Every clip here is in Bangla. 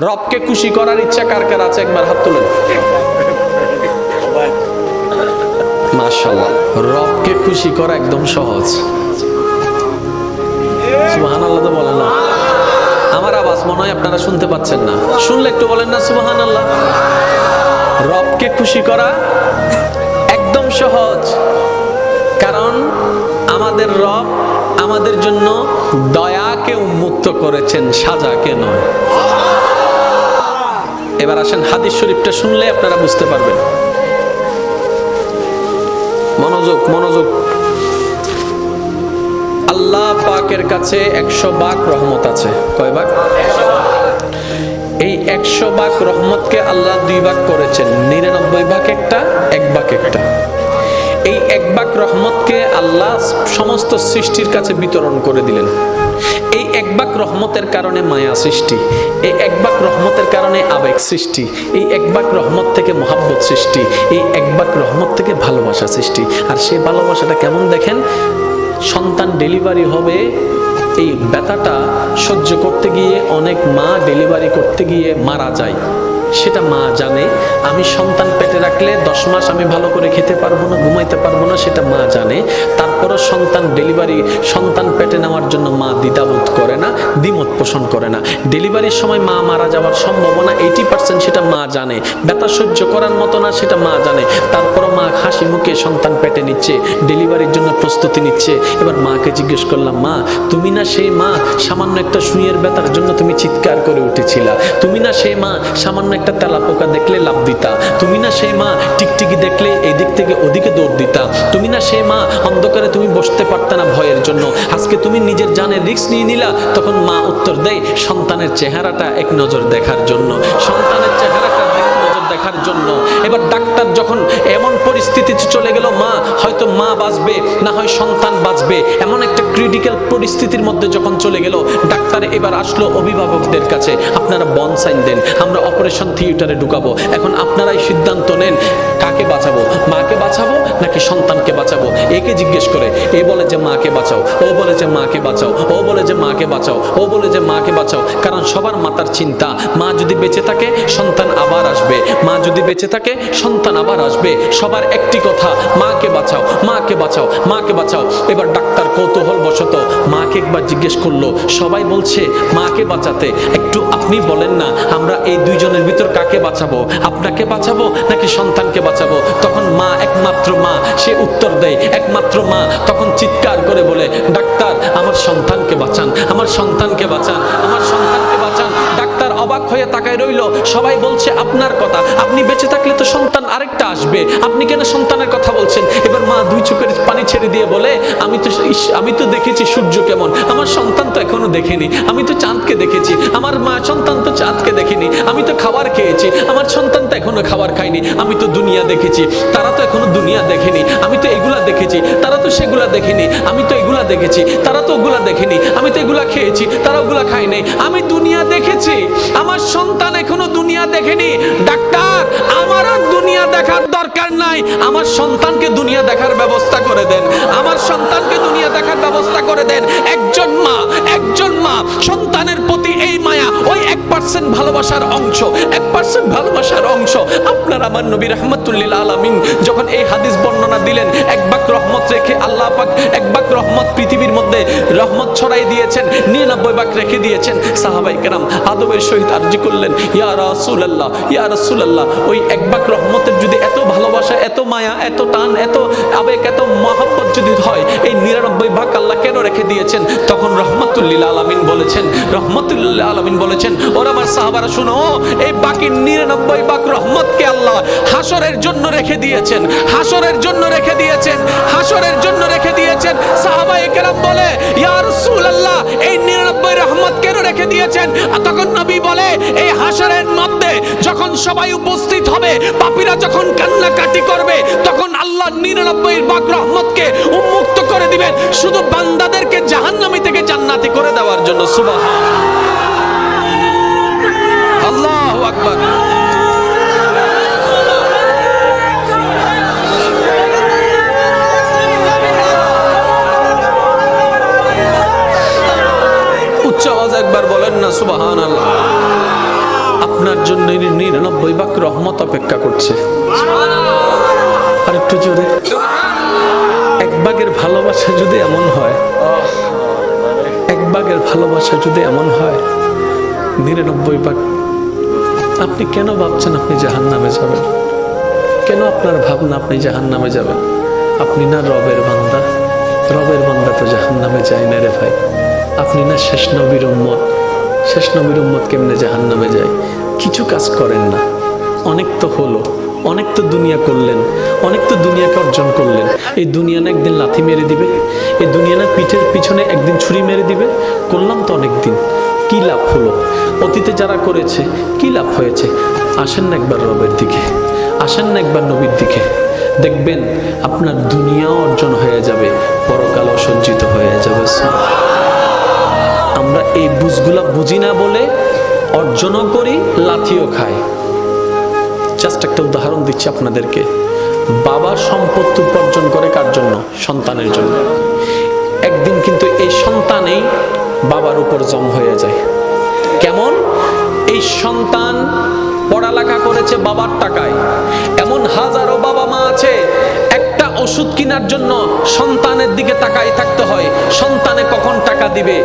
রবকে খুশি করার ইচ্ছা কার কার আছে একবার হাত তুলেন। মাশাআল্লাহ, রবকে খুশি করা একদম সহজ। সুবহানাল্লাহ তো বলেন না। আমার আওয়াজ মনে হয় আপনারা শুনতে পাচ্ছেন না, শুনলে একটু বলেন না সুবহানাল্লাহ। রবকে খুশি করা একদম সহজ, কারণ আমাদের রব আমাদের জন্য দয়াকে উন্মুক্ত করেছেন, সাজাকে নয়। এবার আসেন হাদিস শরীফটা শুনলে আপনারা বুঝতে পারবেন। মনোযোগ মনোযোগ। আল্লাহ পাকের কাছে 100 ভাগ রহমত আছে। কয় ভাগ? এই 100 ভাগ রহমতকে আল্লাহ 2 ভাগ করেছেন, 99 ভাগ একটা, 1 ভাগ একটা। এই 1 ভাগ রহমতকে আল্লাহ সমস্ত সৃষ্টির কাছে বিতরণ করে দিলেন। এই 1 ভাগ রহমতের কারণে মায়া সৃষ্টি, এই 1 ভাগ রহমতের কারণে আবেগ সৃষ্টি, এই 1 ভাগ রহমত থেকে মহাব্বত সৃষ্টি, এই 1 ভাগ রহমত থেকে ভালোবাসা সৃষ্টি। আর সেই ভালোবাসাটা কেমন দেখেন, সন্তান ডেলিভারি হবে, এই ব্যথাটা সহ্য করতে গিয়ে অনেক মা ডেলিভারি করতে গিয়ে মারা যায়, সেটা মা জানে। আমি সন্তান পেটে রাখলে 10 মাস আমি ভালো করে খেতে পারবো না, ঘুমাইতে পারবো না, সেটা মা জানে। তারপরও সন্তান পেটে নেওয়ার জন্য মা দ্বিধাবোধ করে না, দ্বিমত পোষণ করে না। ডেলিভারির সময় মা মারা যাওয়ার সম্ভাবনা 80%, সেটা মা জানে। ব্যথা সহ্য করার মতো না, সেটা মা জানে। তারপরও মা হাসি মুখে সন্তান পেটে নিচ্ছে, ডেলিভারির জন্য প্রস্তুতি নিচ্ছে। এবার মাকে জিজ্ঞেস করলাম, মা তুমি না সেই মা সামান্য একটা সুইয়ের ব্যথার জন্য তুমি চিৎকার করে উঠেছিলা? তুমি না সেই মা সামান্য একটা তেলাপোকা দেখলে লাভ দিতা? তুমি না সেই মা টিকটিকি দেখলে এই দিক থেকে ওদিকে দৌড় দিতা? তুমি না সেই মা অন্ধকারে তুমি বসতে পারতে না ভয়ের জন্য, আজকে তুমি নিজের জানের রিস্ক নিয়ে নিলা? তখন মা উত্তর দেয়, সন্তানের চেহারাটা এক নজর দেখার জন্য, সন্তানের চেহারাটা দেখার জন্য। এবার ডাক্তার যখন এমন পরিস্থিতিতে চলে গেল, মা হয়তো মা বাঁচবে না হয় সন্তান বাঁচবে, এমন একটা ক্রিটিক্যাল পরিস্থিতির মধ্যে যখন চলে গেল, ডাক্তার এবার আসলো অভিভাবকদের কাছে, আপনারা বন সাইন দেন, আমরা অপারেশন থিয়েটারে ঢুকাবো। এখন আপনারাই সিদ্ধান্ত নেন, কাকে বাঁচাবো, মাকে বাঁচাবো নাকি সন্তানকে বাঁচাবো? একে জিজ্ঞেস করে এ বলে যে মাকে বাঁচাও, ও বলে যে মাকে বাঁচাও, ও বলে যে মাকে বাঁচাও, ও বলে যে মাকে বাঁচাও। কারণ সবার মাতার চিন্তা, মা যদি বেঁচে থাকে সন্তান আবার আসবে, মা যদি বেঁচে থাকে সন্তান আবার আসবে। সবার একটি কথা, মাকে বাঁচাও, মাকে বাঁচাও, মাকে বাঁচাও। এবার ডাক্তার কৌতূহল বশত মাকে একবার জিজ্ঞেস করলো, সবাই বলছে মাকে বাঁচাতে, একটু আপনি বলেন না আমরা এই দুইজনের ভিতর কাকে বাঁচাবো, আপনাকে বাঁচাবো নাকি সন্তানকে বাঁচাবো? তখন মা, একমাত্র মা, সে উত্তর দেয়, একমাত্র মা তখন চিৎকার করে বলে, ডাক্তার আমার সন্তানকে বাঁচান, আমার সন্তানকে বাঁচান, আমার সন্তানকে বাঁচান। ডাক্তার অবাক হয়ে তাকায় রইল, সবাই বলছে আপনার কথা, আপনি বেঁচে থাকলে তো সন্তান আরেকটা আসবে, আপনি কেন সন্তানের কথা বলছেন? এবার মা 2 চোখের পানি ছেড়ে দিয়ে বলে, আমি তো দেখেছি সূর্য কেমন, আমার সন্তান তো এখনো দেখেনি। আমি তো চাঁদকে দেখেছি, আমার মা সন্তান তো চাঁদকে দেখেনি। আমি তো খাবার খেয়েছি, আমার সন্তান তো এখনো খাবার খায়নি। আমি তো দুনিয়া দেখেছি, তারা তো এখনো দুনিয়া দেখেনি। আমি তো এগুলা দেখেছি, তারা তো সেগুলা দেখেনি। আমি তো এগুলা দেখেছি, তারা তো ওগুলা দেখেনি। আমি তো এগুলা খেয়েছি, তারা ওগুলা খায় নাই। আমি দুনিয়া দেখেছি, আমার সন্তান এখনো দুনিয়া দেখেনি। ডাক্তার আমারও দুনিয়া দেখার দরকার নাই, আমার সন্তানকে দুনিয়া দেখার ব্যবস্থা করে দেন, আমার সন্তানকে দুনিয়া দেখার ব্যবস্থা করে দেন। একজন মা সন্তানের প্রতি এই মায়া, ওই 1% ভালোবাসার অংশ, 1% ভালোবাসার অংশ। আপনার আমার নবী রাহমাতুল্লিল আলামিন যখন এই হাদিস বর্ণনা দিলেন, 1 ভাগ রহমত রেখে আল্লাহ পাক 1 ভাগ রহমত পৃথিবীর মধ্যে রহমত ছড়াই দিয়েছেন, 99 ভাগ রেখে দিয়েছেন। সাহাবায়ে কেরাম আদবের সহিত আরজি করলেন, ইয়া রাসূলুল্লাহ, ইয়া রাসূলুল্লাহ, ওই 1 ভাগ রহমতের যদি এত ভালোবাসা, এত মায়া, এত টান, এত আবেগ, এত মহব্বত যদি হয়, এই 99 ভাগ আল্লাহ কেন রেখে দিয়েছেন? তখন রহমাতুল্লিল আলামিন বলেছেন, ওরা আমার সাহাবারা শুনো, এই বাকি 99 ভাগ রহমতকে আল্লাহ হাসরের জন্য রেখে দিয়েছেন, হাসরের জন্য রেখে দিয়েছেন, হাসরের জন্য রেখে দিয়েছেন। সাহাবায়ে কেরাম বলে, ইয়া রাসূলুল্লাহ, এই 99 রহমত কেন রেখে দিয়েছেন? তখন নবী বলে, এই হাসরের মধ্যে যখন সবাই উপস্থিত হবে, পাপীরা যখন কান্নাকাটি করবে, তখন আল্লাহ 99 ভাগ রহমতকে উন্মুক্ত করে দিবেন শুধু বান্দাদেরকে জাহান্নামী থেকে জান্নাতি করে দেওয়ার জন্য। সুবহানাল্লাহ, আল্লাহু আকবার। উচ্চ আওয়াজ একবার বলেন না সুবহানাল্লাহ। আপনার জন্য 99 ভাগ রহমত অপেক্ষা করছে। আর একটু জোরে, এক ভাগের ভালোবাসা যদি এমন হয়, এক ভাগের ভালোবাসা যদি এমন হয়, 99 ভাগ। আপনি কেন ভাবছেন আপনি জাহান্নামে যাবেন? কেন আপনার ভাবনা আপনি জাহান্নামে যাবেন? আপনি না রবের বান্দা? রবের বান্দা তো জাহান্নামে যায় না রে ভাই। আপনি না শেষ নবীর উম্মত? শেষ নবীর উম্মত কেমনে জাহান্নামে যায়? কিছু কাজ করেন না, অনেক তো হলো, অনেক তো দুনিয়া করলেন, অনেক তো দুনিয়াকে অর্জন করলেন। এই দুনিয়া না একদিন লাথি মেরে দিবে, এই দুনিয়া না পিঠের পিছনে একদিন ছুরি মেরে দিবে। করলাম তো অনেক দিন, কি লাভ হলো? অতীতে যারা করেছে কি লাভ হয়েছে? আসেন না একবার রবের দিকে, আসেন না একবার নবীর দিকে, দেখবেন আপনার দুনিয়াও অর্জন হয়ে যাবে, পরকালও সজ্জিত হয়ে যাবে। আমরা এই বুঝগুলা বুঝি না বলে অর্জনও করি, লাথিও খাই। জাস্ট একটা উদাহরণ দিচ্ছি আপনাদেরকে। বাবা সম্পত্তি উপার্জন করে কার জন্য? সন্তানের জন্য। একদিন কিন্তু এই সন্তানেই বাবার উপর জম হয়ে যায়। কেমন? এই সন্তান পড়ালেখা করেছে বাবার টাকায়। এমন হাজারো বাবা মা আছে, একটা ওষুধ কেনার জন্য সন্তানের দিকে তাকাই থাকতে হয়, সন্তানে কখন টাকা দিবে,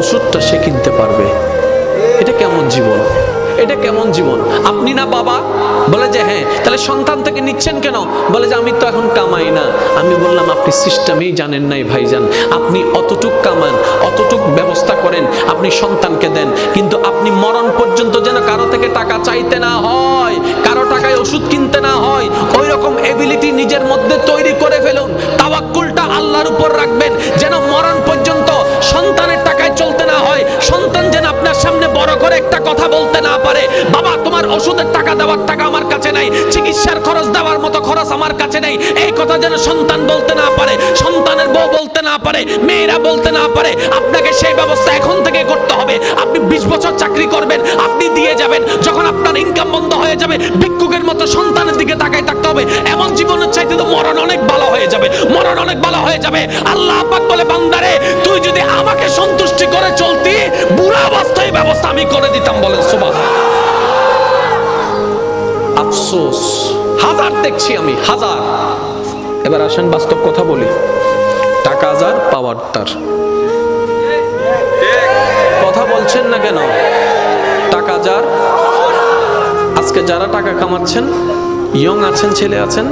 ওষুধটা সে কিনতে পারবে। এটা কেমন জীবন? এটা কেমন জীবন? আপনি না বাবা? বলে যে হ্যাঁ। তাহলে সন্তান থেকে নিচ্ছেন কেন? বলে যে আমি তো এখন কামাই না। আমি বললাম আপনি সিস্টেমেই জানেন নাই ভাইজান। আপনি অতটুক কামান, অতটুক ব্যবস্থা করেন, আপনি সন্তানকে দেন, কিন্তু আপনি মরণ পর্যন্ত যেন কারো থেকে টাকা চাইতে না হয়, কারো টাকায় ওষুধ কিনতে না হয়, ওই রকম এবিলিটি নিজের মধ্যে তৈরি করে ফেলুন। তাওয়াক্কুলটা আল্লাহর উপর রাখবেন, যেন মরণ পর্যন্ত সন্তানের টাকায় চলতে না হয়। সন্তান যেন আপনার সামনে বড় করে একটা কথা বলতে না পারে, বাবা তোমার ওষুধের টাকা দেওয়ার টাকা আমার কাছে নাই, চিকিৎসার খরচ দেওয়ার মতো খরচ আমার কাছে নেই। এই কথা যেন সন্তান বলতে না পারে, সন্তানের বউ বলতে না পারে, মেয়েরা বলতে না পারে। আপনাকে সেই ব্যবস্থা এখন থেকে করতে হবে। আপনি 20 বছর চাকরি করবেন, আপনি দিয়ে যাবেন, যখন আপনার ইনকাম বন্ধ হয়ে যাবে ভিক্ষুকের মতো সন্তানের দিকে তাকাই থাকতে হবে। এমন জীবনের চাইতে তো মরণ অনেক ভালো হয়ে যাবে, মরণ অনেক ভালো হয়ে যাবে। আল্লাহ পাক বলে, বান্দারে তুই যদি আমাকে সন্তুষ্টি করে চলতি, বুড়া অবস্থায় ব্যবস্থা আমি করে দিতাম। বলেন সুবহানাল্লাহ। আফসোস, হাজার দেখছি আমি, হাজার। এবার আসেন বাস্তব কথা বলি। টাকা যার, পাওয়ার তার। কথা বলছেন না কেন? টাকা যার। আজকে যারা টাকা কামাচ্ছেন, ইয়ং আছেন, ছেলে আছেন,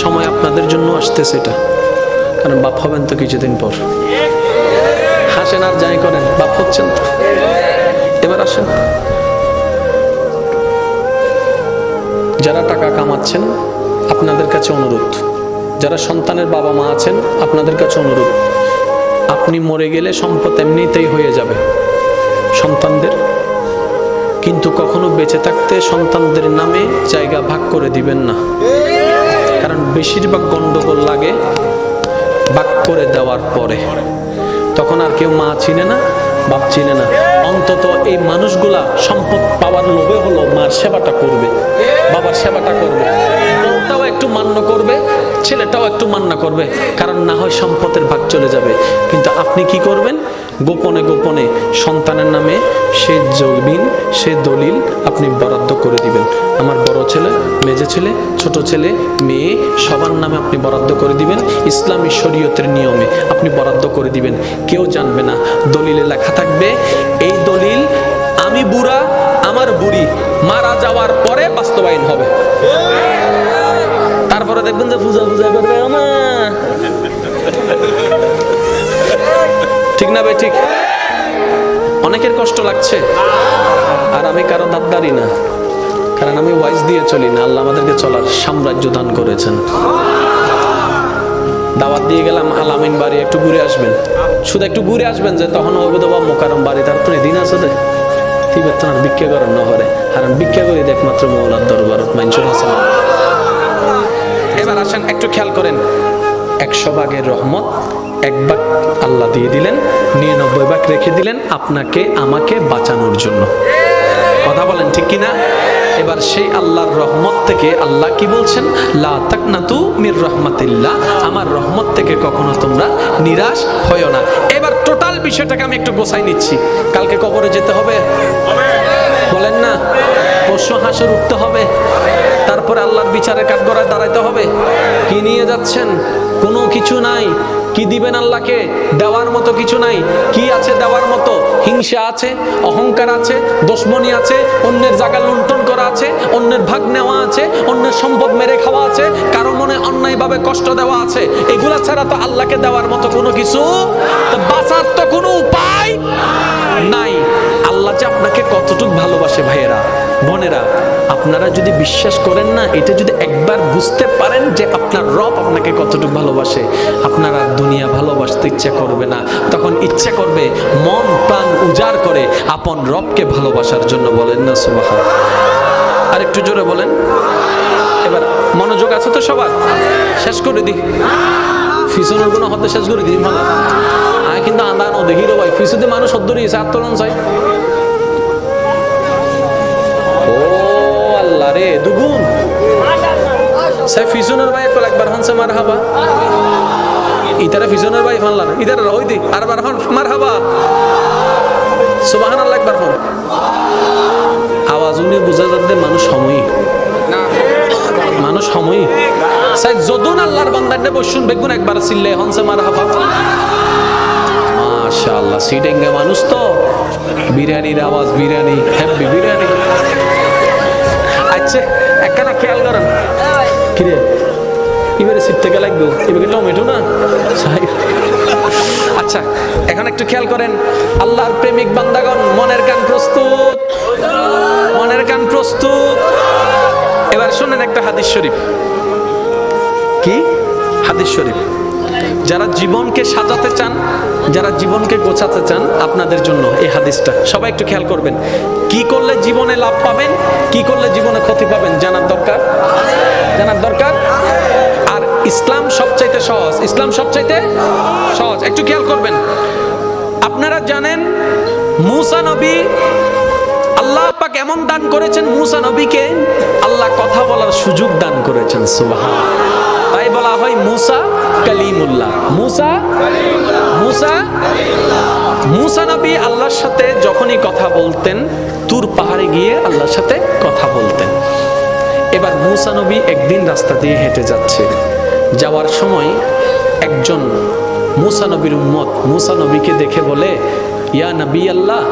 সময় আপনাদের জন্য আসতেছে এটা। কারণ বাপ হবেন তো কিছুদিন পর। হাসেন আর যাই করেন, বাপ হচ্ছেন তো। এবার আসেন, যারা টাকা কামাচ্ছেন আপনাদের কাছে অনুরোধ, যারা সন্তানের বাবা মা আছেন আপনাদের কাছে অনুরোধ, আপনি মরে গেলে সম্পদ এমনিতেই হয়ে যাবে সন্তানদের, কিন্তু কখনো বেঁচে থাকতে সন্তানদের নামে জায়গা ভাগ করে দিবেন না। কারণ বেশিরভাগ গন্ডগোল লাগে ভাগ করে দেওয়ার পরে। তখন আর কেউ মা চিনে না, বাপ চিনে না। অন্তত এই মানুষগুলা সম্পদ পাওয়ার লোভে হলো মার সেবাটা করবে, বাবার সেবাটা করবে, বউটাও একটু মান্য করবে, ছেলেটাও একটু মান্য করবে, কারণ না হয় সম্পদের ভাগ চলে যাবে। কিন্তু আপনি কি করবেন? গোপনে গোপনে সন্তানের নামে সে জমিন, সে দলিল আপনি বরাদ্দ করে দিবেন। আমার বড় ছেলে, মেজে ছেলে, ছোট ছেলে, মেয়ে সবার নামে আপনি বরাদ্দ করে দিবেন। ইসলামী শরীয়তের নিয়মে আপনি বরাদ্দ করে দিবেন, কেউ জানবে না। দলিলে লেখা থাকবে, এই দলিল আমি বুড়া, আমার বুড়ি মারা যাওয়ার পরে বাস্তবায়ন হবে। তারপরে দেখবেন যে পূজা পূজা করবে আমার। ঠিক না ভাই? ঠিক। অনেকের কষ্ট লাগছে, আর আমি কারো দাবদারি না, কারণ আমি ওয়াইজ দিয়ে চলি না। আল্লাহ আমাদেরকে চলার সাম্রাজ্য দান করেছেন। দাওয়াত দিয়ে গেলাম আলামিন বাড়ি, একটু ঘুরে আসবেন, শুধু একটু ঘুরে আসবেন, যে তখন হবে তো মোকারম বাড়ি, তার তো দিন আছে দে তিবেতনার ভিক্ষা করেন না হরে, কারণ ভিক্ষা করি একমাত্র মৌলার দরবারত মাইনসুর হাসান। এবার আসেন একটু খেয়াল করেন, 100 ভাগের রহমত 1 ভাগ আল্লাহ দিয়ে দিলেন, 99 ভাগ রেখে দিলেন আপনাকে আমাকে বাঁচানোর জন্য। কথা বলেন ঠিক কিনা? এবার সেই আল্লাহর রহমত থেকে আল্লাহ কি বলছেন? লা তাকনাতু মির রাহমাতিল্লাহ, আমার রহমত থেকে কখনো তোমরা নিরাশ হয়ো না। এবার টোটাল বিষয়টাকে আমি একটু গোছাই নিচ্ছি। কালকে কবরে যেতে হবে, বলেন না? হাসর উঠতে হবে, তারপরে আল্লাহর বিচারের কাঠগড়ায় দাঁড়াইতে হবে। কি নিয়ে যাচ্ছেন? কোনো কিছু নাই। কি দিবেন আল্লাহকে? দেওয়ার মতো কিছু নাই। কি আছে দেওয়ার মতো? হিংসা আছে, অহংকার আছে, দুশমনি আছে, অন্যের জায়গা লুণ্ঠন করা আছে, অন্যের ভাগ নেওয়া আছে, অন্যের সম্পদ মেরে খাওয়া আছে, কারো মনে অন্যায়ভাবে কষ্ট দেওয়া আছে। এগুলা ছাড়া তো আল্লাহকে দেওয়ার মতো কোনো কিছু, তো বাঁচার তো কোনো উপায় নাই। আল্লাহ যে আপনাকে কতটুকু ভালোবাসে ভাইয়েরা, বোনেরা, আপনারা যদি বিশ্বাস করেন না, এটা যদি একবার বুঝতে পারেন যে আপনার রব আপনাকে কতটুকু ভালোবাসে, আপনারা দুনিয়া ভালোবাসতে ইচ্ছা করবে না, তখন ইচ্ছা করবে মন প্রাণ উজাড় করে আপন রবকে ভালোবাসার জন্য। বলেন না সুবহান? আর একটু জোরে বলেন। এবার মনোযোগ আছে তো সবার? শেষ করে দিই, ফিসনের গুণ হতে শেষ করে দিই। ভালো আয় কিন্তু আন্দানো দেখি রে ভাই, ফিসুতে মানুষ সদ্দরিয়েছে আত্মরণ চাই। ও আল্লাহ রে, দুগুণ সে ফিসনের ভাই একবার হনছে মারহাবা, ইতারা ফিসনের ভাই ফানলাম, ইতারা রই দি আরবার হন মারহাবা, সুবহানাল্লাহ একবার হন। আওয়াজ উনি বুঝা যাচ্ছে মানুষ সময়ই, মানুষ সময়ই সাই যদুন আল্লাহর বান্দারে বসুন বেগুন একবার চিল্লে হনছে মারহাবা। মাশাআল্লাহ, সিডেঙ্গা মানুষ তো, বিরিয়ানির আওয়াজ, বিরিয়ানি, হ্যাপি বিরিয়ানি। আচ্ছা একখানা খেয়াল করেন, কিরে এবারে সিট থেকে লাগবে, এবারে টমেটো না। আচ্ছা এখন একটু খেয়াল করেন, আল্লাহর প্রেমিক বান্দাগণ, মনের কান প্রস্তুত, মনের কান প্রস্তুত। এবার শুনেন একটা হাদিস শরীফ। কি হাদিস শরীফ? যারা জীবনকে সাজাতে চান, যারা জীবনকে গোছাতে চান, আপনাদের জন্য এই হাদিসটা। সবাই একটু খেয়াল করবেন, কি করলে জীবনে লাভ পাবেন, কি করলে জীবনে ক্ষতি পাবেন জানার দরকার, জানার দরকার। আর ইসলাম সবচাইতে সহজ, ইসলাম সবচাইতে সহজ। একটু খেয়াল করবেন, আপনারা জানেন মুসা নবী, আল্লাহ পাক এমন দান করেছেন মুসা নবীকে, আল্লাহ কথা বলার সুযোগ দান করেছেন। সুবহান। তাই বলা হয় মুসা কালিমুল্লাহ। মুসা মুসা মুসা নবী আল্লাহর সাথে যখনই কথা বলতেন, তুর পাহাড়ে গিয়ে আল্লাহর সাথে কথা বলতেন। এবার মুসা নবী একদিন রাস্তা দিয়ে হেঁটে যাচ্ছে, যাওয়ার সময় একজন মুসা নবীর উম্মত মুসা নবীকে দেখে বলে, ইয়া নবী আল্লাহ,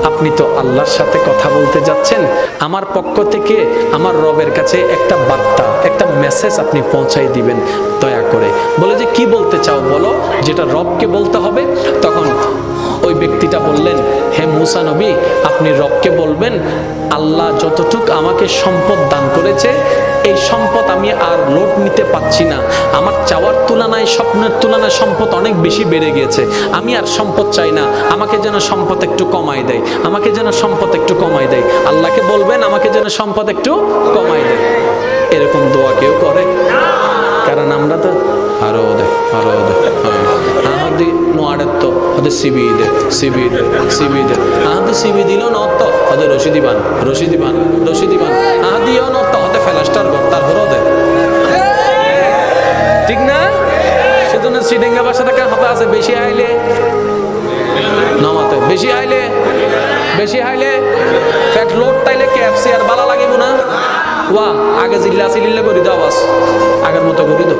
আপনি তো আল্লাহর সাথে কথা বলতে যাচ্ছেন, আমার পক্ষ থেকে আমার রবের কাছে একটা বার্তা, একটা মেসেজ আপনি পৌঁছাই দিবেন দয়া করে। বলে যে কি বলতে চাও বলো, যেটা রবকে বলতে হবে। তখন ওই ব্যক্তিটা বললেন, হে মুসা নবী, আপনি রবকে বলবেন, আল্লাহ যতটুক আমাকে সম্পদ দান করেছে, এই সম্পদ আমি আর লোট নিতে পাচ্ছি না। আমার চাওয়ার তুলনায়, স্বপ্নের তুলনায় সম্পদ অনেক বেশি বেড়ে গিয়েছে। আমি আর সম্পদ চাই না, আমাকে যেন সম্পদ একটু কমাই দেয়, আমাকে যেন সম্পদ একটু কমাই দেয়। আল্লাহকে বলবেন আমাকে যেন সম্পদ একটু কমাই দেয়। এরকম দোয়া কেউ করে? কারণ আমরা তো আরো দেয়, আরো দেয়, আহাদি নোয়ারের তো ওদের সিবি দে, সিবি দে, সিবি দে, আহাদি সিবি দিল ন তো ওদের রশিদি বান, রশিদি বান, রশিদি বান, আহাদিও ন তো ওদের ফেলাস্টার ঘর তার হরো দেয়, ঠিক না? সেজন্য সিডেঙ্গা বাসা থেকে হাতে আছে, বেশি আইলে নামাতে, বেশি আইলে, বেশি আইলে ফ্যাট লোড তাইলে কেএফসি আর বালা লাগিব না। ওয়া আগে জিল্লা সিলিল্লা করি দাও, আওয়াজ আগের মতো করি দাও।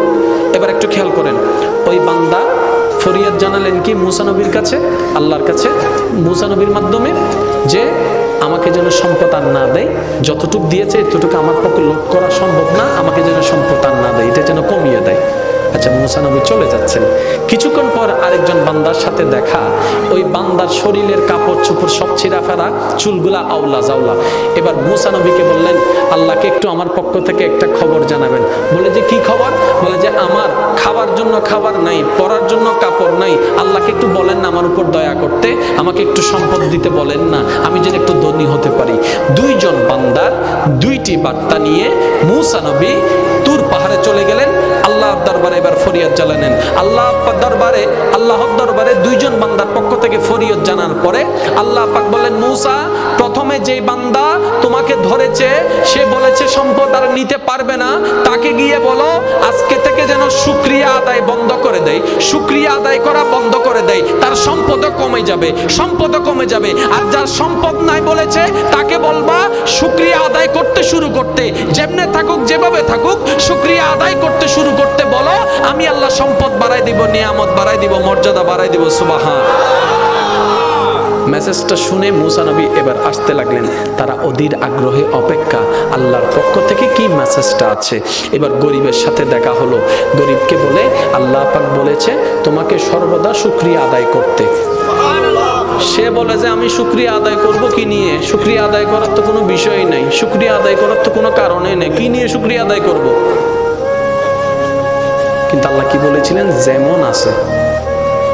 এবার একটু খেয়াল করেন, ওই বান্দা ফরিয়াদ জানালেন কি মুসা নবীর কাছে, আল্লাহর কাছে, মুসা নবীর মাধ্যমে, যে আমাকে যেন সম্পদ আর না দেয়, যতটুকু দিয়েছে এতটুকু আমার পক্ষে লোড করা সম্ভব না, আমাকে যেন সম্পদ আর না দেয়, এটা যেন কমিয়ে দেয়। আচ্ছা মুসা নবী চলে যাচ্ছেন, কিছুক্ষণ পর আরেকজন বান্দার সাথে দেখা। ওই বান্দার শরীরের কাপড় চোপড় সব ছিঁড়া ফেরা, চুলগুলা আউলা জাউলা। এবার মুসা নবীকে বললেন, আল্লাহকে একটু আমার পক্ষ থেকে একটা খবর জানাবেন। বলে যে কি খবর? বলে যে আমার খাবার জন্য খাবার নাই, পরার জন্য কাপড় নাই, আল্লাহকে একটু বলেন না আমার উপর দয়া করতে, আমাকে একটু সম্পদ দিতে বলেন না, আমি যেন একটু ধনী হতে পারি। দুইজন বান্দার দুইটি বার্তা নিয়ে মুসা নবী তুর পাহাড়ে চলে গেলেন, আল্লাহর দরবারে এবার ফরিয়াদ জানালেন। আল্লাহর দরবারে দুইজন বান্দার পক্ষ থেকে ফরিয়াদ জানার পরে আল্লাহ পাক বললেন, মুসা, প্রথমে যেই বান্দা তোমাকে ধরেছে সে বলেছে সম্পদ আর নিতে পারবে না, তাকে গিয়ে বলো আজকে থেকে যেন শুকরিয়া আদায় বন্ধ করে দেয়, শুকরিয়া আদায় করা বন্ধ করে দেয়, তার সম্পদও কমে যাবে, সম্পদও কমে যাবে। আর যার সম্পদ নাই বলেছে তাকে বলবা শুকরিয়া আদায় করতে করতে, যেমনে থাকুক যেভাবে থাকুক শুকরিয়া আদায় করতে শুরু করতে বলো। আমি আল্লাহ সম্পদ বাড়াই দিব, নিয়ামত বাড়াই দিব, মর্যাদা বাড়াই দিব। সুবহান। মেসেজটা শুনে মুসা নবী এবার আসতে লাগলেন। তারা অধীর আগ্রহে অপেক্ষা, আল্লাহর পক্ষ থেকে কি মেসেজটা আছে। এবার গরিবের সাথে দেখা হলো। গরিবকে বলে আল্লাহ পাক বলেছে তোমাকে সর্বদা শুকরিয়া আদায় করতে। সে বলে যে আমি শুকরিয়া আদায় করব কি নিয়ে? শুকরিয়া আদায় করার তো কোনো বিষয়ই নাই, শুকরিয়া আদায় করার তো কোনো কারণই নেই, কি নিয়ে শুকরিয়া আদায় করব? কিন্তু আল্লাহ কি বলেছিলেন? যেমন আছে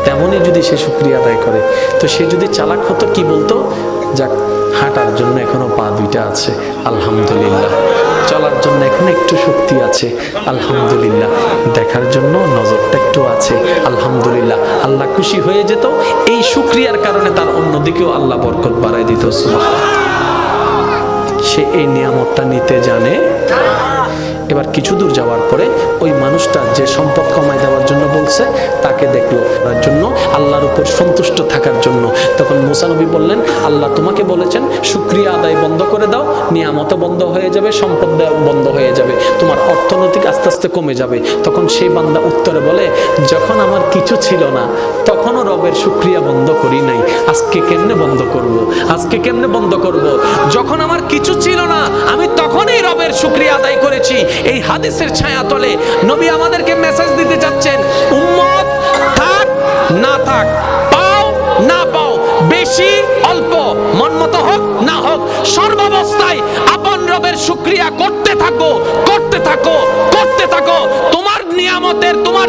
তেমনই যদি সে শুকরিয়া আদায় করে। তো সে যদি চালাক হতো কি বলতো? যাক, হাঁটার জন্য এখনো পা দুইটা আছে, আলহামদুলিল্লাহ। চলার জন্য এখন একটু শক্তি আছে, আলহামদুলিল্লাহ। দেখার জন্য নজরটা একটু আছে, আলহামদুলিল্লাহ। আল্লাহ খুশি হয়ে যেত। এই শুকরিয়ার কারণে তার অন্যদিকেও আল্লাহ বরকত বাড়ায় দিত। সে এই নিয়ামতটা নিতে জানে। এবার কিছু দূর যাওয়ার পরে ওই মানুষটা যে সম্পদ কমায় দেওয়ার জন্য বলছে তাকে দেখলো, তার জন্য আল্লাহর উপর সন্তুষ্ট থাকার জন্য। তখন মুসা নবী বললেন আল্লাহ তোমাকে বলেছেন শুকরিয়া আদায় বন্ধ করে দাও, নিয়ামত বন্ধ হয়ে যাবে, সম্পদ বন্ধ হয়ে যাবে, তোমার অর্থনৈতিক আস্তে আস্তে কমে যাবে। তখন সেই বান্দা উত্তরে বলে যখন আমার কিছু ছিল না তখনও রবের শুকরিয়া বন্ধ করি নাই, আজকে কেমনে বন্ধ করব? আজকে কেমনে বন্ধ করব? যখন আমার কিছু ছিল না আমি তখনই রবের শুকরিয়া আদায় করেছি। এই হাদিসের ছায়া তলে নবী আমাদেরকে মেসেজ দিতে যাচ্ছেন, উম্মত থাক না থাক, পাও না পাও, বেশি অল্প, মন মতো হোক না হোক, সর্বাবস্থায় আপন রবের শুকরিয়া করতে থাকো, করতে থাকো, করতে থাকো। তোমার নিয়ামতের, তোমার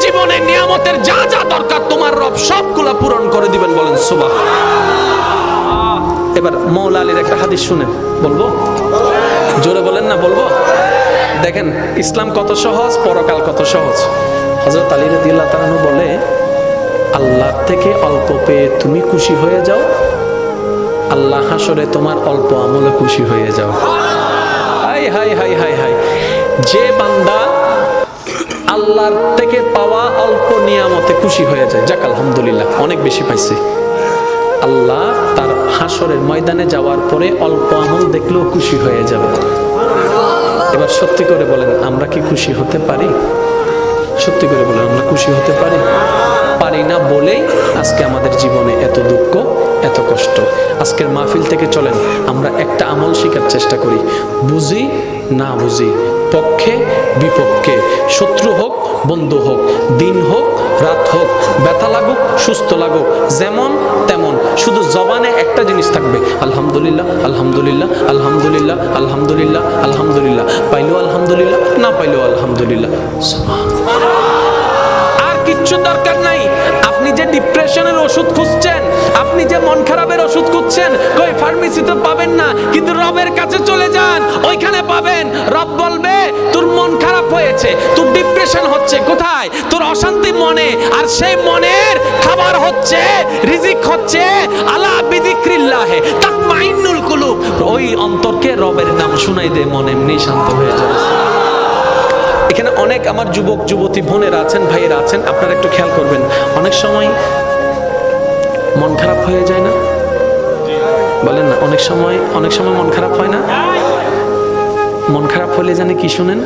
জীবনে নিয়ামতের যা যা দরকার তোমার রব সবগুলা পূরণ করে দিবেন। বলেন সুবহানাল্লাহ। এবার মওলা আলীর একটা হাদিস শুনেন, বলবো? জোরে বলেন না, বলবো? দেখেন ইসলাম কত সহজ, পরকাল কত সহজ। হযরত আলী রাদিয়াল্লাহু তাআলা বলে আল্লাহ থেকে অল্প পেয়ে তুমি খুশি হয়ে যাও, আল্লাহ হাসরে তোমার অল্প আমলে খুশি হয়ে যাও। High high high high high. যে বান্দা আল্লাহর থেকে পাওয়া অল্প নিয়ামতে খুশি হয়ে যায়, যাক আলহামদুলিল্লাহ অনেক বেশি পাইছে, আল্লাহ তার হাসরের ময়দানে যাওয়ার পরে অল্প আমল দেখলেও খুশি হয়ে যাবে। এবার সত্যি করে বলেন আমরা কি খুশি হতে পারি? সত্যি করে বলেন আমরা খুশি হতে পারি? পারি না বলেই আজকে আমাদের জীবনে এত দুঃখ, এত কষ্ট। আজকের মাহফিল থেকে চলেন আমরা একটা আমল শেখার চেষ্টা করি, বুঝি না বুঝি, পক্ষে বিপক্ষে, শত্রু হোক বন্ধু হোক, দিন হোক রাত হোক, ব্যথা লাগুক সুস্থ লাগুক, যেমন তেমন, শুধু জবানে একটা জিনিস থাকবে, আলহামদুলিল্লাহ আলহামদুলিল্লাহ আলহামদুলিল্লাহ আলহামদুলিল্লাহ আলহামদুলিল্লাহ, পাইলেও আলহামদুলিল্লাহ, না পাইলেও আলহামদুলিল্লাহ। আর কিচ্ছু দরকার নাই। আপনি যে ডিপ্রেশনের ওষুধ খুঁজছেন, আপনি যে মন খারাপের ওষুধ খুঁজছেন, কই ফার্মেসিতে পাবেন না, কিন্তু রবের কাছে চলে যান, ওইখানে পাবেন। রব বলবে তোর মন খারাপ হয়েছে, তোর ডিপ্রেশন হচ্ছে, কোথায়? তোর অশান্তি মনে। আর সেই মনের খাবার হচ্ছে, রিজিক হচ্ছে আলা বিযিক্রিল্লাহ তাতমাইন্নুল কুলুব। ওই অন্তরকে রবের নাম শুনাই দে, মন এমনি শান্ত হয়ে যাবে। এখানে অনেক আমার যুবক যুবতী বোনেরা আছেন, ভাইয়েরা আছেন, আপনারা একটু খেয়াল করবেন, অনেক সময় মন খারাপ হয়ে যায় না? বলেন না, অনেক সময় মন খারাপ হয় না? মন খারাপ হলে জানে কি শুনেন?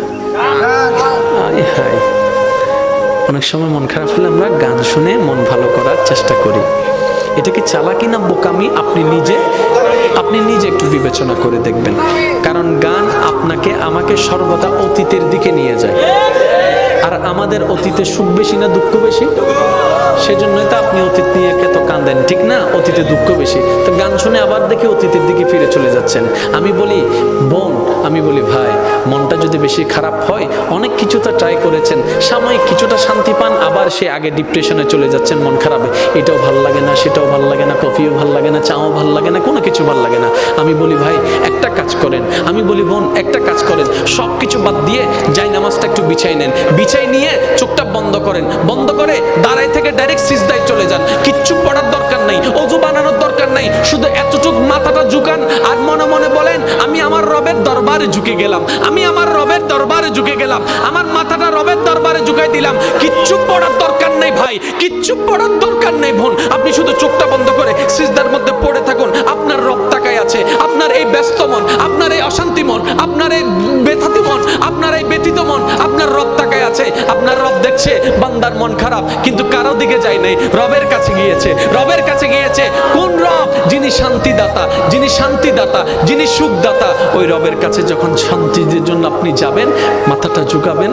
অনেক সময় মন খারাপ হলে আমরা গান শুনে মন ভালো করার চেষ্টা করি। এটা কি চালাকি না বোকামি? আপনি নিজে একটু বিবেচনা করে দেখবেন। কারণ গান আপনাকে আমাকে সর্বদা অতীতের দিকে নিয়ে যায়। আর আমাদের অতীতে সুখ বেশি না দুঃখ বেশি? সেজন্যই তো আপনি অতীত নিয়ে তো কাঁদেন, ঠিক না? অতীতে দুঃখ বেশি, তো গান শুনে আবার দেখে অতীতের দিকে ফিরে চলে যাচ্ছেন। আমি বলি বোন, আমি বলি ভাই, মনটা যদি বেশি খারাপ হয়, অনেক কিছু তো ট্রাই করেছেন, সাময়িক কিছুটা শান্তি পান, আবার সে আগে ডিপ্রেশনে চলে যাচ্ছেন, মন খারাপে, এটাও ভাল লাগে না, সেটাও ভাল লাগে না, কফিও ভাল লাগে না, চাও ভাল লাগে না, কোনো কিছু ভাল লাগে না। আমি বলি ভাই একটা কাজ করেন, আমি বলি বোন একটা কাজ করেন, সব কিছু বাদ দিয়ে যাই নামাজটা একটু বিছাই নেন, বিছাই নিয়ে চোখটা বন্ধ করেন, বন্ধ করে দাঁড়াই থেকে ডাইরেক্ট সিজদায় চলে যান। কিচ্ছু পড়ার দরকার নাই, ওযু বানানোর দরকার নাই, শুধু এতটুক মাথাটা ঝুকান আর মনে মনে বলেন আমি আমার রবের দরবারে ঝুঁকে গেলাম, আমি আমার রবের দরবারে ঝুঁকে গেলাম, আমার মাথাটা রবের দরবারে ঝুঁকাই দিলাম। কিচ্ছু পড়ার দরকার নেই ভাই, কিচ্ছু পড়ার দরকার নেই বোন, আপনি শুধু চোখটা বন্ধ করে সিজদার মধ্যে পড়ে থাকুন, আপনার রব তাকায় আছে। আছে, আপনার এই ব্যস্ত মন, আপনার এই অশান্তি মন, আপনার এই ব্যথাতি মন, আপনার এই ব্যথিত মন, আপনার রব তাকায় আছে, আপনার রব দেখছে বান্দার মন খারাপ, কিন্তু কারো দিকে যায় নাই, রবের কাছে গিয়েছে। রবের কাছে গিয়েছে কোন রব? যিনি শান্তিদাতা, যিনি শান্তিদাতা, যিনি সুখদাতা। ওই রবের কাছে যখন শান্তির জন্য আপনি যাবেন, মাথাটা ঝুঁকাবেন,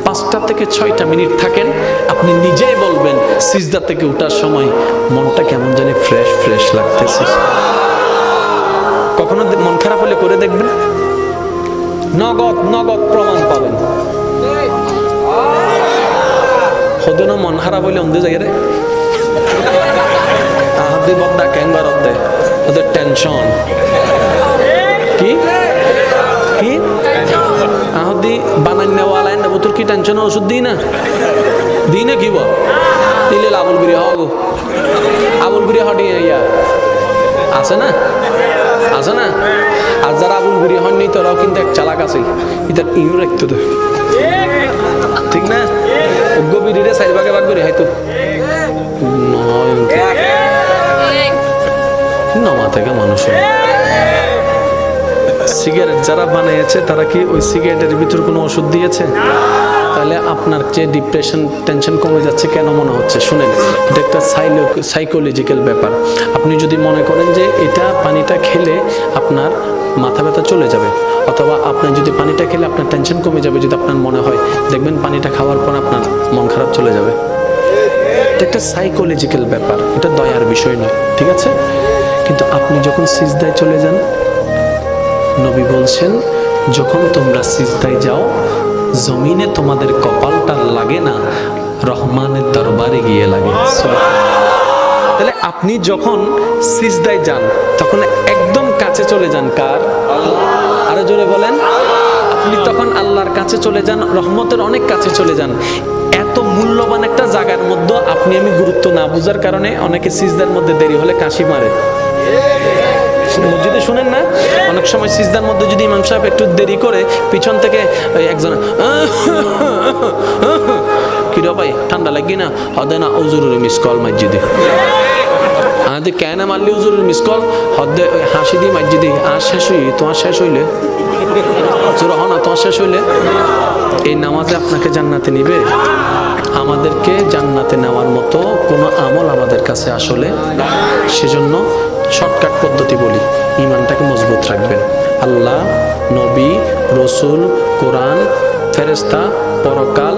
5টা থেকে 6টা মিনিট থাকেন, আপনি নিজেই বলবেন সিজদা থেকে ওঠার সময় মনটা কেমন জানি ফ্রেশ ফ্রেশ লাগতেছে। কখনো মন খারাপ হলে করে দেখবেন, নগদ নগদ প্রমাণ পাবেন। হদিনও মন খারাপ হইলে অন্ধে যাই রে আহাদি বদ্দা ক্যাঙ্গার অর্ধে ওদের টেনশন কি কি আহদি বানাই নেওয়া লাইন নেবো, তোর কি টেনশন? ওষুধ দিই না কি বল দিলে আবুল বিরি হগো, আবুল বিরি হটি ইয়া আছে না, আছে না। আর যারা আবুল বিরি হননি তোরাও কিন্তু এক চালাক আছে, এটা ইউ রাখতো তো, ঠিক না? অজ্ঞ বিরিরে 4 ভাগে ভাগ করে হয়তো নমা থেকে মানুষ। সিগারেট যারা বানিয়েছে তারা কি ওই সিগারেটের ভিতর কোনো ওষুধ দিয়েছে? তাহলে আপনার যে ডিপ্রেশন টেনশন কমে যাচ্ছে কেন মনে হচ্ছে? শুনেন, এটা একটা সাইকোলজিক্যাল ব্যাপার। আপনি যদি মনে করেন যে এটা পানিটা খেলে আপনার মাথা ব্যথা চলে যাবে, অথবা আপনি যদি পানিটা খেলে আপনার টেনশন কমে যাবে, যদি আপনার মনে হয়, দেখবেন পানিটা খাওয়ার পর আপনার মন খারাপ চলে যাবে। এটা একটা সাইকোলজিক্যাল ব্যাপার, এটা দয়ার বিষয় নয়, ঠিক আছে? কিন্তু আপনি যখন সিজদায় চলে যান, নবী বলছেন যখন তোমরা সিজদায় যাও, জমিনে তোমাদের কপালটা লাগে না, রহমানের দরবারে গিয়ে লাগে। তাহলে আপনি যখন সিজদায় যান তখন একদম কাছে চলে যান কার? আরো জোরে বলেন। আপনি তখন আল্লাহর কাছে চলে যান, রহমতের অনেক কাছে চলে যান। এত মূল্যবান একটা জায়গার মধ্যে আপনি আমি গুরুত্ব না বুঝার কারণে অনেকে সিজদার মধ্যে দেরি হলে কাশি মারে। মসজিদে শুনেন না, অনেক সময় সিজদার মধ্যে যদি ইমাম সাহেব একটু দেরি করে, পিছন থেকে একজন কিরো ভাই ঠান্ডা লাগি না, হদে না হুজুরের মিস কল মসজিদে, আদি কেন মারলি হুজুরের মিস কল, হদে হাসি দি মসজিদে। আর শেষ হই, তোমার শেষ হইলে জোর হ না, তোমার শেষ হইলে এই নামাজে আপনাকে জান্নাতে নিবে? আমাদেরকে জান্নাতে নেওয়ার মতো কোনো আমল আমাদের কাছে আসলে, সেজন্য শর্টকাট পদ্ধতি বলি, ঈমানটাকে মজবুত রাখবেন। আল্লাহ, নবী, রসুল, কোরআন, ফেরেশতা, পরকাল,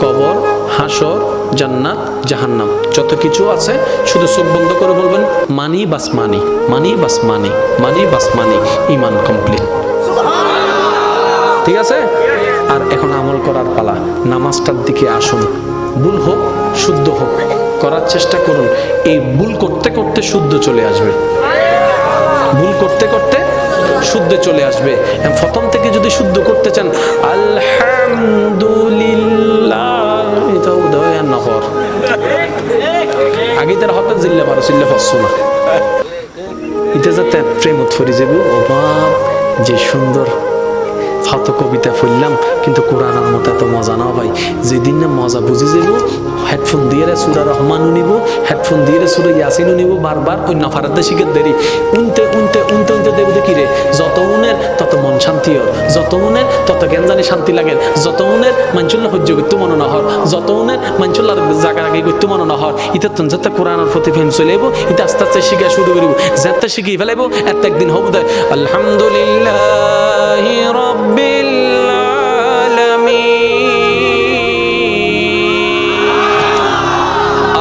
কবর, হাসর, জান্নাত, জাহান্নাম, যত কিছু আছে শুধু চোখ বন্ধ করে বলবেন মানি বাস মানি, মানি বাস মানি, মানি বাস মানি, ঈমান কমপ্লিট। ঠিক আছে? আর এখন আমল করার পালা। নামাজটার দিকে আসুন, ভুল হোক শুদ্ধ হোক করার চেষ্টা করুন। এই ভুল করতে করতে শুদ্ধ চলে আসবে, ভুল করতে করতে শুদ্ধ চলে আসবে। প্রথম থেকে যদি শুদ্ধ করতে চান, আলহামদুলিল্লাহ, এটা উদয় আর নহর আগে তার হতে জিল্লা পারো চিল্লা পাচ্ছ না, এটা যাতে প্রেমত ফরি যাব। অভাব যে সুন্দর হত কবিতা পড়লাম, কিন্তু কোরআনের মতো এত মজা না ভাই। যেদিন না মজা বুঝে যাব, হেডফোন দিয়ে সূরা রহমানও নিব, হেডফোন দিয়ে সূরা ইয়াসিনও নিব, বারবার ওই নাফারাতে শিখে দেরি উনতে উনতে উনতে উনতে দেব দেখি রে, যত উনের তত মন শান্তি হর, যত উনের তত জ্ঞান জানি শান্তি লাগে, যত উনের মানচুল্লা সহ্য করতে মনে না হর, যত উনের মানচুল্লার জায়গা আগে করতে মনে না হর। ইটা তো যাতে কোরআনের প্রতি ফেম চলে যাবো, এটা আস্তে আস্তে শিখা শুরু করব, যাতে শিখি ফেলাইব, এত একদিন হব দেয় আলহামদুলিল্লাহ রাব্বিল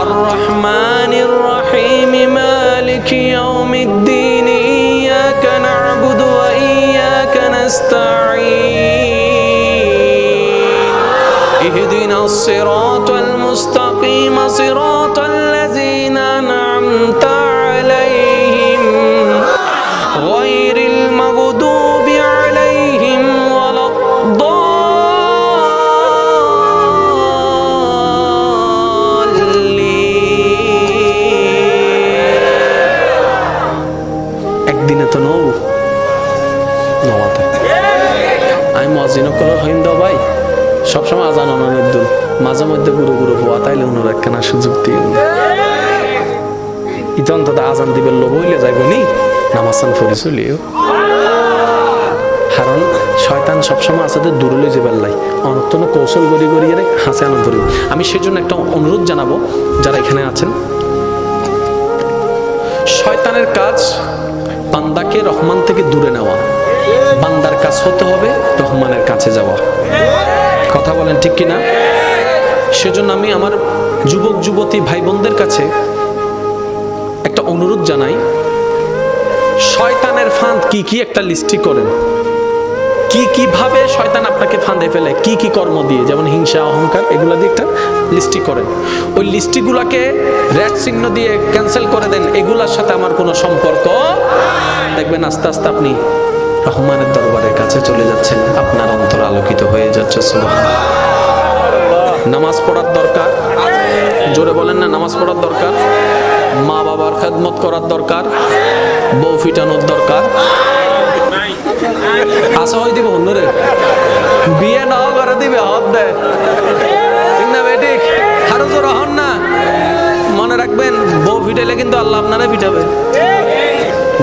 الرحمن الرحيم مالك يوم الدين إياك نعبد وإياك نستعين اهدنا الصراط المستقيم صراط الذين أنعمت عليهم غير المغضوب عليهم ولا একদিনে তো নওয়াতে আমি মসজিদ করার হইন দাও ভাই, সবসময় আজান অননের দুল, মাঝে মধ্যে গুরু গুরু পোয়া তাইলে অন্য একখানা সুযোগ দিয়ে ইতন তো আজান দিবেন লোক হইলে যাইব নি। নামাজান ফরিসুলিও, কারণ শয়তান সবসময় আসাদের দূরলে যে বেল্লাই অনর্তন কৌশল গড়ি গড়িয়ে হাসে আনন্দ করি। আমি সেজন্য একটা অনুরোধ জানাবো যারা এখানে আছেন, শয়তানের কাজ বান্দাকে রহমান থেকে দূরে নেওয়া, বান্দার কাজ হতে হবে রহমানের কাছে যাওয়া। কথা বলেন ঠিক কিনা? সেজন্য আমি আমার যুবক যুবতী ভাই বোনদের কাছে একটা অনুরোধ জানাই, শয়তানের ফাঁদ কি কি একটা লিস্টি করেন, কি কিভাবে শয়তান আপনাকে ফাঁদে ফেলে, কি কি কর্ম দিয়ে, যেমন হিংসা অহংকার, এগুলা দিয়ে একটা লিস্টি করেন। ওই লিস্টিগুলাকে রেড চিহ্ন দিয়ে ক্যান্সেল করে দেন, এগুলার সাথে আমার কোনো সম্পর্ক। দেখবেন আস্তে আস্তে আপনি রহমানের দরবারের কাছে চলে যাচ্ছেন, আপনার অন্তর আলোকিত হয়ে যাচ্ছে। সুবহানাল্লাহ। নামাজ পড়ার দরকার, জোরে বলেন না, নামাজ পড়ার দরকার, মা বাবার খেদমত করার দরকার, বউ ফিটানোর দরকার। আশা হয় দিবে অন্যরে বিয়ে না করে দিবে হদ দেয়, ঠিক না বেটি? আরো জোর হন না। মনে রাখবেন, বউ ফিটাইলে কিন্তু আল্লাহ আপনারা ফিটাবে।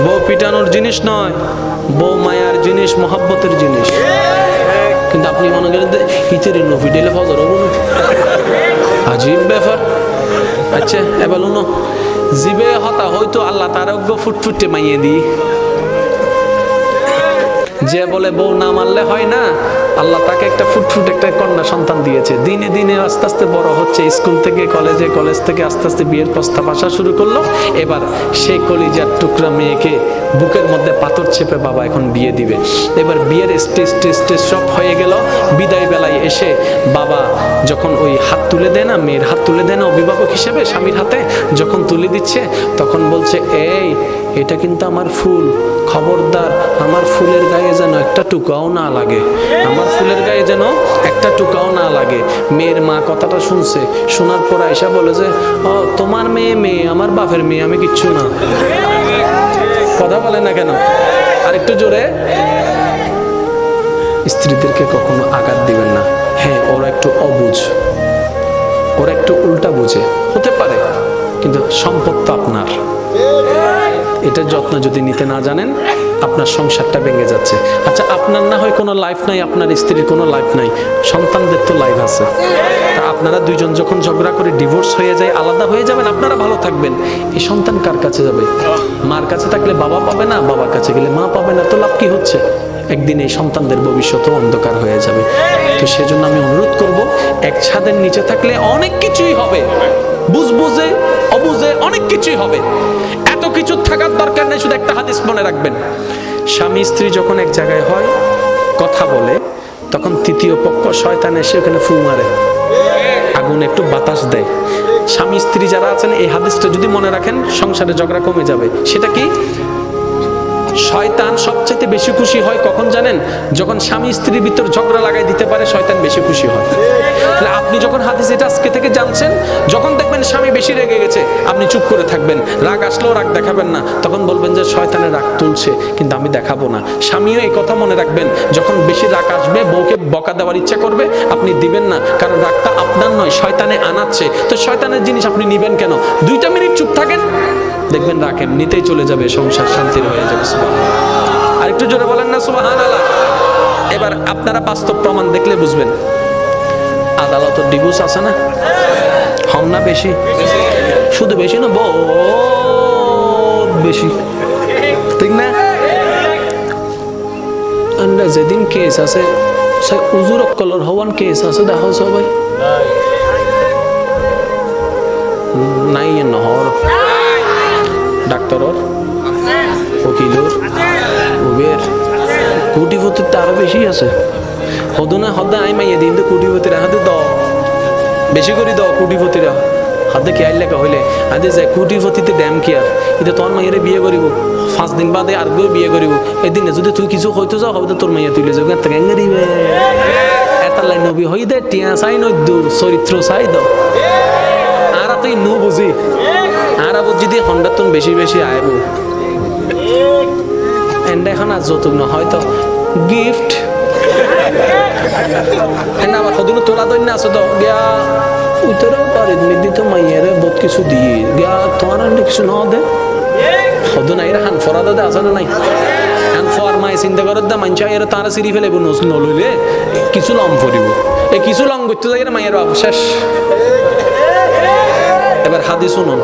বউ পিটানোর জিনিস নয়, বউ মায়ার জিনিস, মহাব্বতের জিনিস। কিন্তু আপনি মনে করেন হিতের নো ফিটাইলে ফজর হবো না, আজীব ব্যাপার। আচ্ছা এবার উনো জিবে হতা হয়তো আল্লাহ তার ফুটফুটে মাইয়ে দিই। যে বলে বউ না মানলে হয় না, আল্লাহ তাকে একটা ফুটফুট একটা কন্যা সন্তান দিয়েছে। দিনে দিনে আস্তে আস্তে বড় হচ্ছে, স্কুল থেকে কলেজে, কলেজ থেকে আস্তে আস্তে বিয়ের প্রস্তাব আসা শুরু করলো। এবার সেই কলিজার টুকরা মেয়েকে বুকের মধ্যে পাথর চেপে বাবা এখন বিয়ে দিবে। এবার বিয়ের স্টেজ টেস্টেজ সব হয়ে গেল। বিদায় বেলায় এসে বাবা যখন ওই হাত তুলে দেয় না, মেয়ের হাত তুলে দেয় না অভিভাবক হিসেবে স্বামীর হাতে, যখন তুলে দিচ্ছে তখন বলছে, এই এটা কিন্তু আমার ফুল, খবরদার আমার ফুলের গায়ে যেন একটা টুকাও না লাগে, আমার ফুলের গায়ে যেন একটা টুকাও না লাগে। মেয়ের মা কথাটা শুনছে, শোনার পর আয়সা বলে যে, ও তোমার মেয়ে মেয়ে, আমার বাপের মেয়ে, আমি কিচ্ছু না। কথা বলে না কেন? আর একটু জোরে। স্ত্রীদেরকে কখনো আঘাত দিবেন না। হ্যাঁ, ওরা একটু অবুঝ, ওরা একটু উল্টা বুঝে হতে পারে, কিন্তু সম্পদ তো আপনার। এটার যত্ন যদি নিতে না জানেন, আপনার সংসারটা ভেঙে যাচ্ছে। আচ্ছা, আপনার না হয় কোনো লাইফ নাই, আপনার স্ত্রীর কোনো লাইফ নাই, সন্তানদের তো লাইফ আছে। তা আপনারা দুইজন যখন ঝগড়া করে ডিভোর্স হয়ে যায়, আলাদা হয়ে যাবেন, আপনারা ভালো থাকবেন। এই সন্তান কার কাছে যাবে? মার কাছে থাকলে বাবা পাবে না, বাবার কাছে গেলে মা পাবে না, তো লাভ কি হচ্ছে? একদিন এই সন্তানদের ভবিষ্যৎও অন্ধকার হয়ে যাবে। তো সেজন্য আমি অনুরোধ করব, এক ছাদের নিচে থাকলে অনেক কিছুই হবে, বুঝে অবুঝে অনেক কিছুই হবে। এত কিছু থাকার দরকার নেই। শুধু একটা হাদিস মনে রাখবেন, স্বামী স্ত্রী যখন এক জায়গায় হয়, কথা বলে, তখন তৃতীয় পক্ষ শয়তান এসে ওখানে ফু মারে, আগুন একটু বাতাস দেয়। স্বামী স্ত্রী যারা আছেন, এই হাদিসটা যদি মনে রাখেন, সংসারে ঝগড়া কমে যাবে। সেটা কি? শয়তান সবচেয়ে বেশি খুশি হয় কখন জানেন? যখন স্বামী স্ত্রীর ভিতর ঝগড়া লাগাই দিতে পারে, শয়তান বেশি খুশি হয়। তাহলে আপনি যখন হাদিস এটা আজকে থেকে জানছেন, যখন দেখবেন স্বামী বেশি রেগে গেছে, আপনি চুপ করে থাকবেন। রাগ আসলেও রাগ দেখাবেন না, তখন বলবেন যে শয়তানের রাগ তুলছে, কিন্তু আমি দেখাবো না। স্বামীও এই কথা মনে রাখবেন, যখন বেশি রাগ আসবে, বউকে বকা দেওয়ার ইচ্ছা করবে, আপনি দিবেন না, কারণ রাগটা আপনার নয়, শয়তানে আনাচ্ছে। তো শয়তানের জিনিস আপনি নিবেন কেন? 2 মিনিট চুপ থাকেন, দেখবেন রাগ এমনিতেই চলে যাবে, সংসার শান্তির হয়ে যাবে। আর একটু জোরে বলেন না সুবহানাল্লাহ। এবার আপনারা বাস্তব প্রমাণ দেখলে বুঝবেন। আদালতের ডিভোর্স আছে না, হম না বেশি? শুধু বেশি না, বহুত বেশি, ঠিক না? আমরা যেদিন কেস আছে, উজুর কলর হওয়ান কেস আছে, দেখো সবাই নাই নহর, ডাক্তারর, উকিলর, উবের, কোটিপতির তো আরো বেশি আছে। হদু না হদে আই মাইয়ে দিন তো কোটিপতিরা হাতে দাও, বেশি করে দাও কোটিপতিরা হাতে খেয়াল লেখা হইলে আদে যায় কোটিপতিতে ড্যাম কি আর এটা তোর মাইয়ারে বিয়ে করিব, 5 দিন বাদে আর বিয়ে করিব। এদিনে যদি তুই কিছু হইতে যাও, হবে তোর মাইয়া তুলে যাও, গাঁতে গাঙ্গে দিবে। এতালাই নবী হই দে, টিয়া চাই নদ্দুর চরিত্র চাই দাও। আর তুই নু বুঝি, আর আবার যদি হন্ডাতুন বেশি বেশি আইব, এন্ড এখন আর যৌতুক না, হয়তো গিফট। আমার সদিন তোলা দৈন্য আছে তো গিয়া উত্তরেও পারি দিত মাইয়ারে বহুত কিছু দিয়ে গিয়া, তোমার কিছু না দে হদু নাই হান ফরাদা দে আছে না নাই হান ফরমাই চিন্তা করার দা মানছা এর তারা সিরি ফেলে নলইলে কিছু লং পড়িব এই কিছু লং করতে যাই মায়ের বাপ শেষ। এবার হাদিস শুনুন,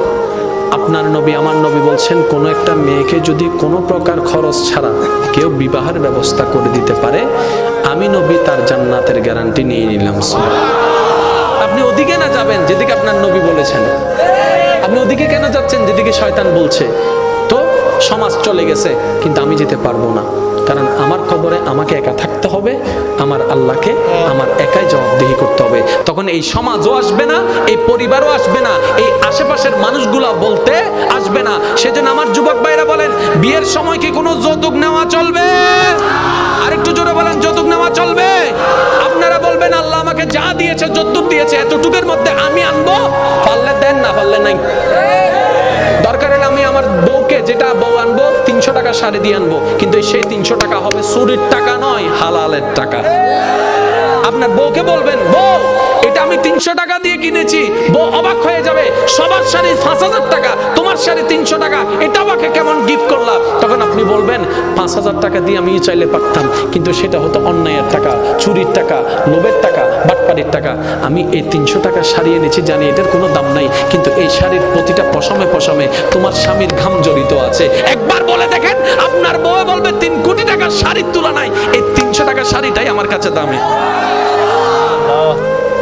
আপনার নবী আমার নবী বলছেন কোন একটা মেয়েকে যদি কোনো প্রকার খরচ ছাড়া কেউ বিবাহের ব্যবস্থা করে দিতে পারে, আমি নবী তার জান্নাতের গ্যারান্টি নিয়ে নিলাম। আপনি ওদিকে না যাবেন যেদিকে আপনার নবী বলেছেন, আপনি ওদিকে কেন যাচ্ছেন যেদিকে শয়তান বলছে? তো সমাজ চলে গেছে কিন্তু আমি যেতে পারবো না, কারণ আমার কবরে আমাকে একা থাকতে হবে, আমার আল্লাহকে আমার একাই জবাবদিহি করতে হবে। তখন এই সমাজও আসবে না, এই পরিবারও আসবে না, এই আশেপাশের মানুষগুলা বলতে আসবে না। সেজন্য আমার যুবক ভাইরা বলেন, বিয়ের সময় কি কোনো যৌতুক নেওয়া চলবে? আরেকটু জোরে বলেন, যৌতুক নেওয়া চলবে? আপনারা বলবেন আল্লাহ আমাকে যা দিয়েছে, যৌতুক দিয়েছে, এতটুকুর মধ্যে আমি আনবো, পারলে দেন, না পারলে নাই। দরকার হলে আমি আমার বউকে যেটা বউ আনবো 300 টাকা শাড়ি দিয়ে আনবো, কিন্তু সেই 300 টাকা হবে চুরির টাকা নয়, হালালের টাকা। আপনার বউকে বলবেন, বউ এটা আমি 300 টাকা দিয়ে কিনেছি, বউ অবাক হয়ে যাবে, সবার শাড়ি 5000 টাকা, তোমার শাড়ি 300 টাকা, এটা আমাকে কেমন গিফট করলা? তখন আপনি বলবেন 5000 টাকা দিয়ে আমি চাইলে পারতাম, কিন্তু সেটা হতো অন্যায়ের টাকা, চুরির টাকা, লোভের টাকা, বাটপাড়ির টাকা। আমি এই 300 টাকা শাড়ি এনেছি, জানি এটার কোনো দাম নাই, কিন্তু এই শাড়ির প্রতিটা পশমে পশমে তোমার স্বামীর ঘাম জড়িত আছে। একবার বলে দেখেন, আপনার বউ বলবে 3 কোটি টাকার শাড়ির তুলনায় এই 300 টাকার শাড়িটাই আমার কাছে দামি।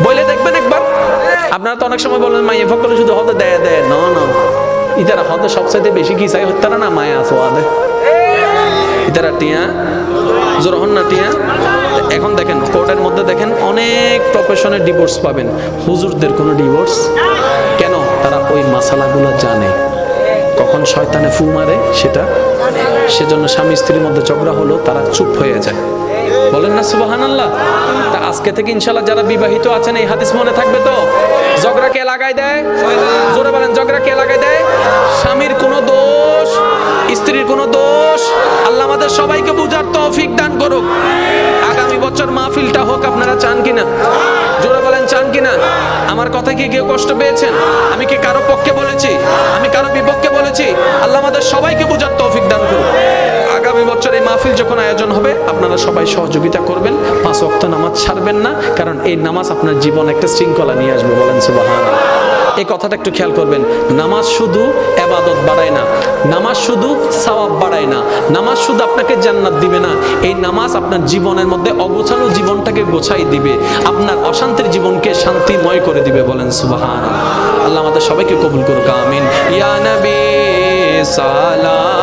বলে দেখবেন একবার। আপনারা তো অনেক সময় বলেন মাইয়ে ফকলে শুধু হতে দেয় দেয়, না না, ইতারা হতে সবচাইতে বেশি কি চাই হতে না মায়া আছে ওয়াদে, ইতারা টিয়া জোর হন না টিয়া। এখন দেখেন কোর্টের মধ্যে দেখেন অনেক প্রফেশনের ডিভোর্স পাবেন, হুজুরদের কোনো ডিভোর্স কেন? তারা ওই মাসালাগুলো জানে, কখন শয়তানে ফু মারে সেটা, সেজন্য স্বামী স্ত্রীর মধ্যে ঝগড়া হলো তারা চুপ হয়ে যায়। বলেন না সুবহানাল্লাহ। তা আজকে থেকে ইনশাআল্লাহ যারা বিবাহিত আছেন এই হাদিস মনে থাকবে তো, ঝগড়া কে লাগাই দেয়? জোরে বলেন, ঝগড়া কে লাগাই দেয়? স্বামীর কোনো দোষ, স্ত্রীর কোনো দোষ। আল্লাহ আমাদের সবাইকে বুঝার তৌফিক দান করুক। আগামী বছর মাহফিলটা হোক, আপনারা চান কিনা? জোরে বলেন, চান কিনা? আমার কথা কি কেউ কষ্ট পেয়েছেন? আমি কি কারো পক্ষে বলেছি? আমি কারো বিপক্ষে বলেছি? আল্লাহ আমাদের সবাইকে বুঝার তৌফিক দান করুক। আগামী বছর এই মাহফিল যখন আয়োজন হবে, আপনারা সবাই সহযোগিতা করবেন, 5 ওয়াক্ত নামাজ ছাড়বেন না, কারণ এই নামাজ আপনার জীবনে একটা শৃঙ্খলা নিয়ে আসবে। বলেন সুবহানাল্লাহ। এই কথাটা একটু খেয়াল করবেন। নামাজ শুধু ইবাদত বাড়ায় না, নামাজ শুধু সওয়াব বাড়ায় না, নামাজ শুধু আপনাকে জান্নাত দিবে না, এই নামাজ আপনার জীবনের মধ্যে অগোছালো জীবনটাকে গোছাই দিবে, আপনার অশান্তির জীবনকে শান্তিময় করে দিবে। বলেন সুবহানাল্লাহ। আল্লাহ আমাদের সবাইকে কবুল করুক, আমিন। ইয়া নবী সালাম